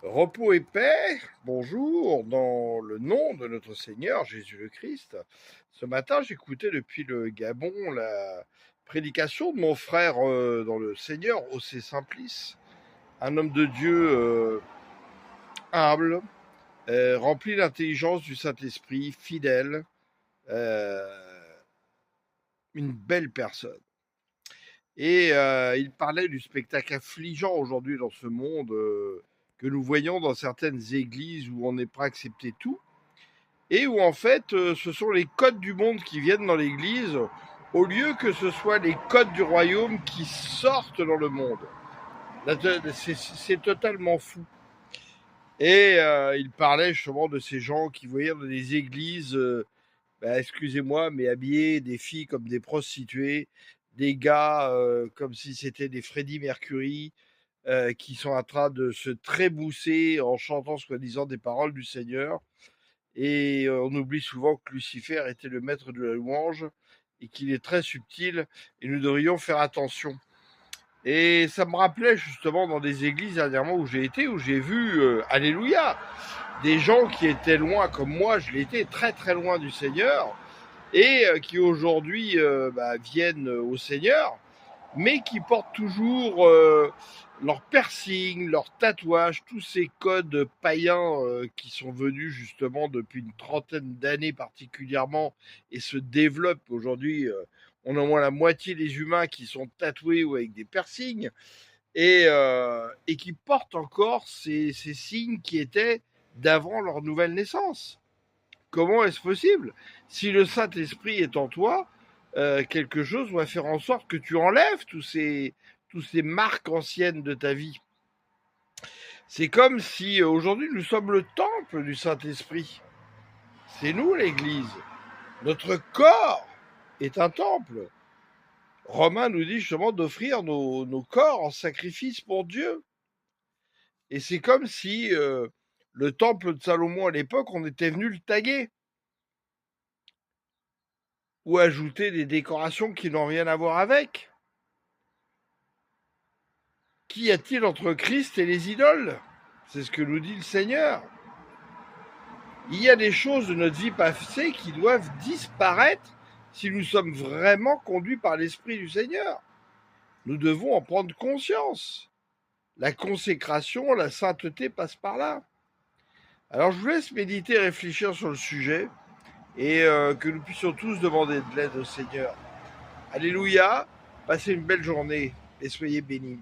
Repos et paix, bonjour, dans le nom de notre Seigneur Jésus le Christ. Ce matin, j'écoutais depuis le Gabon la prédication de mon frère dans le Seigneur, O.C. Simplice, un homme de Dieu humble, rempli d'intelligence du Saint-Esprit, fidèle, euh, une belle personne. Et il parlait du spectacle affligeant aujourd'hui dans ce monde que nous voyons dans certaines églises où on n'est pas accepté tout et où en fait ce sont les codes du monde qui viennent dans l'église au lieu que ce soit les codes du royaume qui sortent dans le monde. C'est totalement fou. Et il parlait justement de ces gens qui voyaient dans des églises, excusez-moi, mais habillés des filles comme des prostituées, des gars comme si c'était des Freddie Mercury, qui sont en train de se trébousser en chantant soi-disant des paroles du Seigneur. Et on oublie souvent que Lucifer était le maître de la louange et qu'il est très subtil et nous devrions faire attention. Et ça me rappelait justement dans des églises dernièrement où j'ai été, où j'ai vu, alléluia, des gens qui étaient loin comme moi, je l'étais très très loin du Seigneur, et qui aujourd'hui viennent au Seigneur, mais qui portent toujours leur piercing, leur tatouage, tous ces codes païens qui sont venus justement depuis une trentaine d'années particulièrement et se développent aujourd'hui. On a au moins la moitié des humains qui sont tatoués ou avec des piercings et qui portent encore ces signes qui étaient d'avant leur nouvelle naissance. Comment est-ce possible? Si le Saint-Esprit est en toi, quelque chose doit faire en sorte que tu enlèves tous ces marques anciennes de ta vie. C'est comme si aujourd'hui nous sommes le temple du Saint-Esprit. C'est nous l'Église. Notre corps est un temple. Romain nous dit justement d'offrir nos corps en sacrifice pour Dieu. Et c'est comme si le temple de Salomon à l'époque, on était venu le taguer. Ou ajouter des décorations qui n'ont rien à voir avec. Qu'y a-t-il entre Christ et les idoles? C'est ce que nous dit le Seigneur. Il y a des choses de notre vie passée qui doivent disparaître si nous sommes vraiment conduits par l'Esprit du Seigneur. Nous devons en prendre conscience. La consécration, la sainteté passe par là. Alors je vous laisse méditer, réfléchir sur le sujet et que nous puissions tous demander de l'aide au Seigneur. Alléluia, passez une belle journée et soyez bénis.